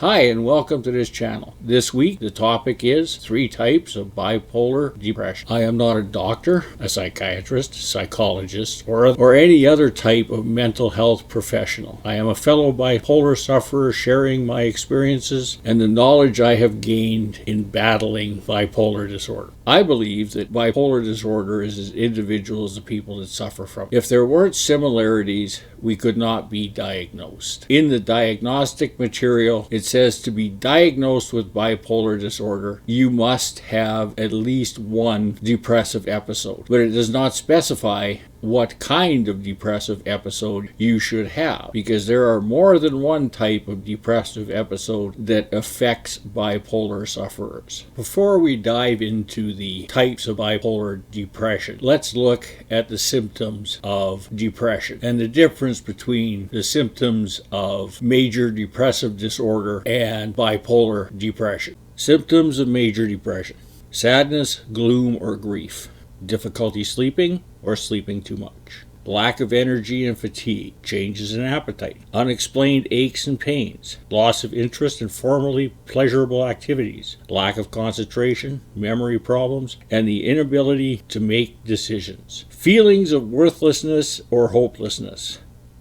Hi, and welcome to this channel. This week, the topic is 3 types of bipolar depression. I am not a doctor, a psychiatrist, psychologist, or any other type of mental health professional. I am a fellow bipolar sufferer sharing my experiences and the knowledge I have gained in battling bipolar disorder. I believe that bipolar disorder is as individual as the people that suffer from it. If there weren't similarities, we could not be diagnosed. In the diagnostic material, it says to be diagnosed with bipolar disorder, you must have at least one depressive episode, but it does not specify what kind of depressive episode you should have, because there are more than one type of depressive episode that affects bipolar sufferers. Before we dive into the types of bipolar depression, let's look at the symptoms of depression and the difference between the symptoms of major depressive disorder and bipolar depression. Symptoms of major depression: sadness, gloom, or grief, difficulty sleeping or sleeping too much, lack of energy and fatigue, changes in appetite, unexplained aches and pains, loss of interest in formerly pleasurable activities, lack of concentration, memory problems, and the inability to make decisions, feelings of worthlessness or hopelessness,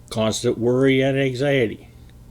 constant worry and anxiety,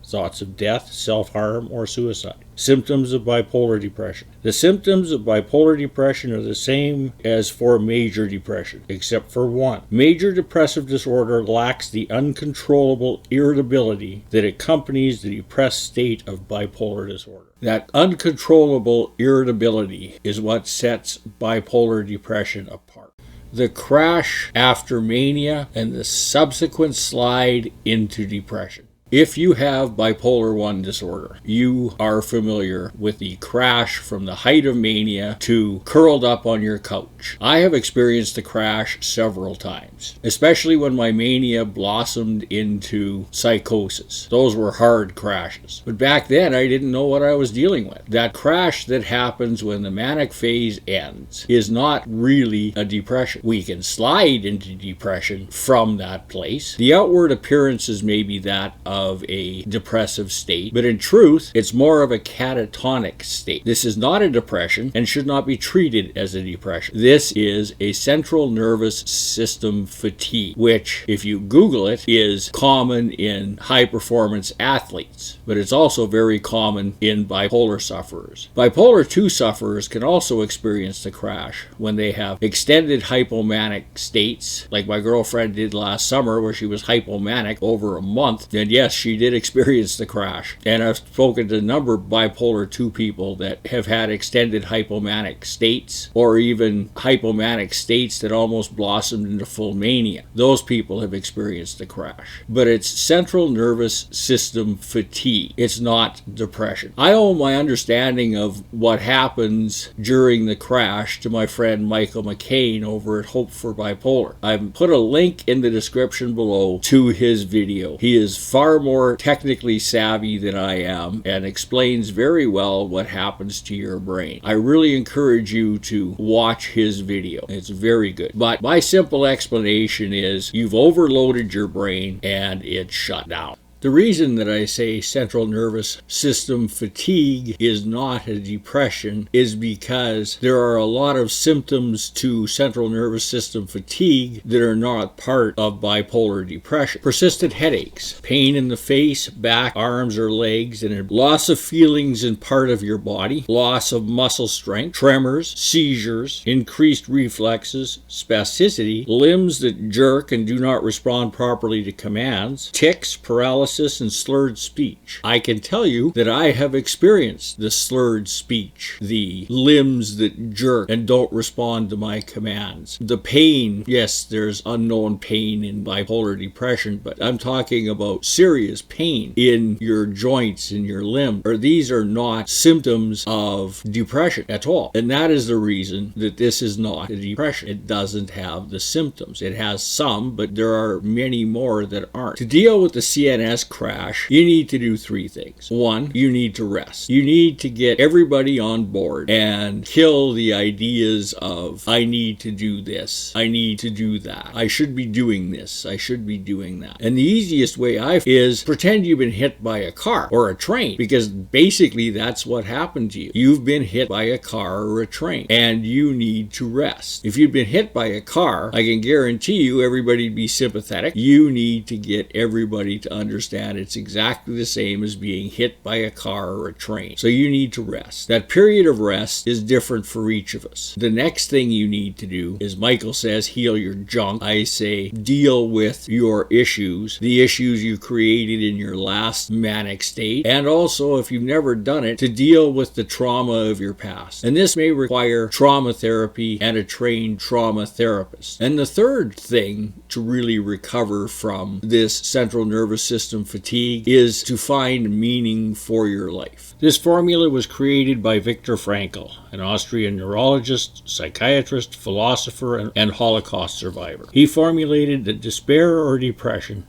thoughts of death, self-harm, or suicide. Symptoms of bipolar depression. The symptoms of bipolar depression are the same as for major depression, except for one. Major depressive disorder lacks the uncontrollable irritability that accompanies the depressed state of bipolar disorder. That uncontrollable irritability is what sets bipolar depression apart. The crash after mania and the subsequent slide into depression. If you have bipolar 1 disorder, you are familiar with the crash from the height of mania to curled up on your couch. I have experienced the crash several times, especially when my mania blossomed into psychosis. Those were hard crashes. But back then, I didn't know what I was dealing with. That crash that happens when the manic phase ends is not really a depression. We can slide into depression from that place. The outward appearances may be that of a depressive state, but in truth, it's more of a catatonic state. This is not a depression and should not be treated as a depression. This is a central nervous system fatigue, which, if you Google it, is common in high-performance athletes, but it's also very common in bipolar sufferers. Bipolar 2 sufferers can also experience the crash when they have extended hypomanic states, like my girlfriend did last summer, where she was hypomanic over a month, and yes, she did experience the crash. And I've spoken to a number of bipolar 2 people that have had extended hypomanic states, or even hypomanic states that almost blossomed into full mania. Those people have experienced the crash. But it's central nervous system fatigue. It's not depression. I owe my understanding of what happens during the crash to my friend Michael McCain over at Hope for Bipolar. I've put a link in the description below to his video. He is far more technically savvy than I am and explains very well what happens to your brain. I really encourage you to watch his video. It's very good. But my simple explanation is you've overloaded your brain and it's shut down. The reason that I say central nervous system fatigue is not a depression is because there are a lot of symptoms to central nervous system fatigue that are not part of bipolar depression. Persistent headaches, pain in the face, back, arms, or legs, and loss of feelings in part of your body, loss of muscle strength, tremors, seizures, increased reflexes, spasticity, limbs that jerk and do not respond properly to commands, tics, paralysis, and slurred speech. I can tell you that I have experienced the slurred speech, the limbs that jerk and don't respond to my commands. The pain, yes, there's unknown pain in bipolar depression, but I'm talking about serious pain in your joints, in your limb, or these are not symptoms of depression at all. And that is the reason that this is not a depression. It doesn't have the symptoms. It has some, but there are many more that aren't. To deal with the CNS stress crash, you need to do three things. One, you need to rest. You need to get everybody on board and kill the ideas of, I need to do this, I need to do that, I should be doing this, I should be doing that. And the easiest way is pretend you've been hit by a car or a train, because basically that's what happened to you. You've been hit by a car or a train, and you need to rest. If you'd been hit by a car, I can guarantee you everybody'd be sympathetic. You need to get everybody to understand it's exactly the same as being hit by a car or a train. So you need to rest. That period of rest is different for each of us. The next thing you need to do is, Michael says, heal your junk. I say, deal with your issues, the issues you created in your last manic state, and also, if you've never done it, to deal with the trauma of your past. And this may require trauma therapy and a trained trauma therapist. And the third thing to really recover from this central nervous system fatigue is to find meaning for your life. This formula was created by Viktor Frankl, an Austrian neurologist, psychiatrist, philosopher, and Holocaust survivor. He formulated that despair or depression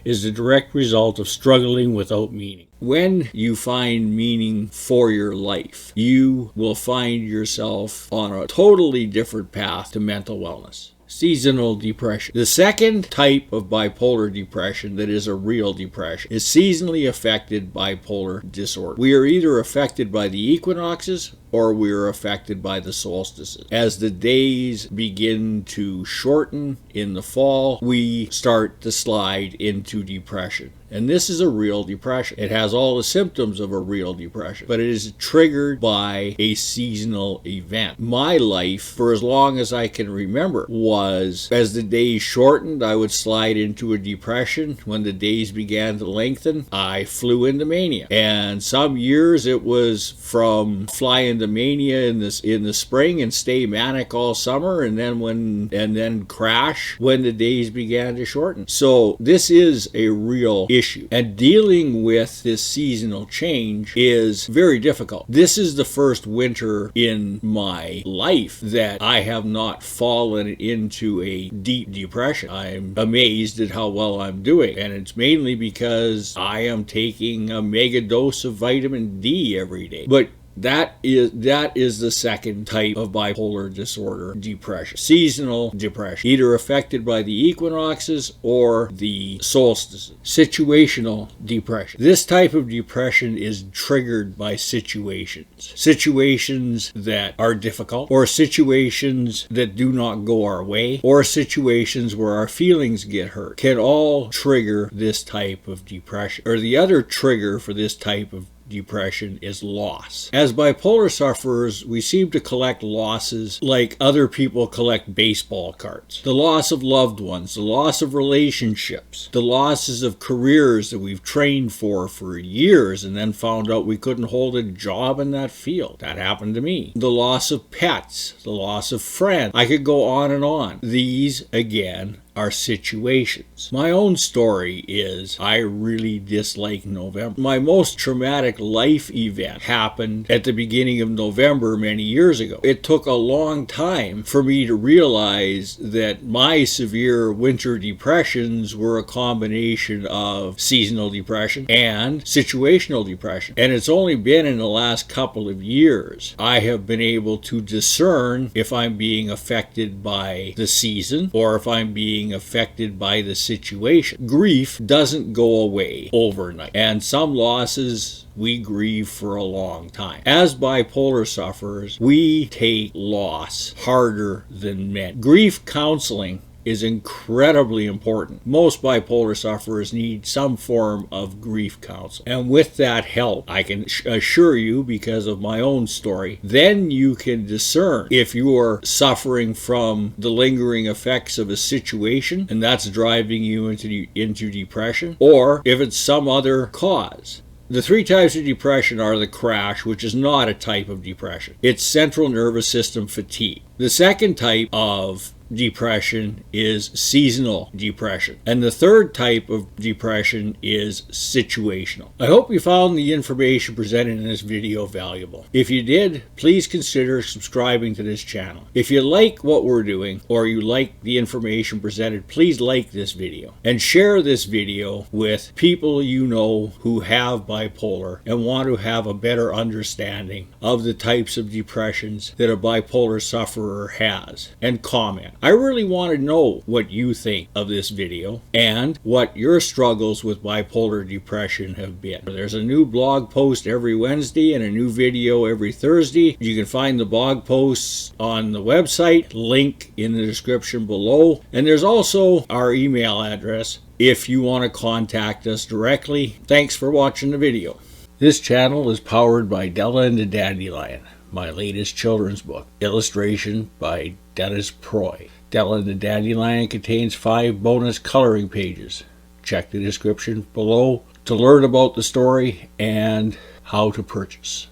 is the direct result of struggling without meaning. When you find meaning for your life, you will find yourself on a totally different path to mental wellness. Seasonal depression. The second type of bipolar depression that is a real depression is seasonally affected bipolar disorder. We are either affected by the equinoxes or we are affected by the solstices. As the days begin to shorten in the fall, we start to slide into depression. And this is a real depression. It has all the symptoms of a real depression, but it is triggered by a seasonal event. My life, for as long as I can remember, was as the days shortened, I would slide into a depression. When the days began to lengthen, I flew into mania. And some years it was from fly into mania in the spring and stay manic all summer, and then crash when the days began to shorten. So this is a real issue. And dealing with this seasonal change is very difficult. This is the first winter in my life that I have not fallen into a deep depression. I'm amazed at how well I'm doing. And it's mainly because I am taking a mega dose of vitamin D every day. But that is the second type of bipolar disorder depression. Seasonal depression, either affected by the equinoxes or the solstices. Situational depression. This type of depression is triggered by situations. Situations that are difficult, or situations that do not go our way, or situations where our feelings get hurt, can all trigger this type of depression. Or the other trigger for this type of depression is loss. As bipolar sufferers, we seem to collect losses like other people collect baseball cards. The loss of loved ones, the loss of relationships, the losses of careers that we've trained for years and then found out we couldn't hold a job in that field. That happened to me. The loss of pets, the loss of friends. I could go on and on. These, again, are situations. My own story is I really dislike November. My most traumatic life event happened at the beginning of November many years ago. It took a long time for me to realize that my severe winter depressions were a combination of seasonal depression and situational depression. And it's only been in the last couple of years I have been able to discern if I'm being affected by the season or if I'm being affected by the situation. Grief doesn't go away overnight, and some losses we grieve for a long time. As bipolar sufferers, we take loss harder than men. Grief counseling is incredibly important. Most bipolar sufferers need some form of grief counseling. And with that help, I can assure you, because of my own story, then you can discern if you are suffering from the lingering effects of a situation, and that's driving you into depression, or if it's some other cause. The three types of depression are the crash, which is not a type of depression. It's central nervous system fatigue. The second type of depression is seasonal depression. And the third type of depression is situational. I hope you found the information presented in this video valuable. If you did, please consider subscribing to this channel. If you like what we're doing or you like the information presented, please like this video and share this video with people you know who have bipolar and want to have a better understanding of the types of depressions that a bipolar sufferer has, and comment. I really want to know what you think of this video and what your struggles with bipolar depression have been. There's a new blog post every Wednesday and a new video every Thursday. You can find the blog posts on the website, link in the description below, and there's also our email address if you want to contact us directly. Thanks for watching the video. This channel is powered by Della and the Dandelion, my latest children's book. Illustration by Dennis Proulx. Della and the Dandelion contains 5 bonus coloring pages. Check the description below to learn about the story and how to purchase.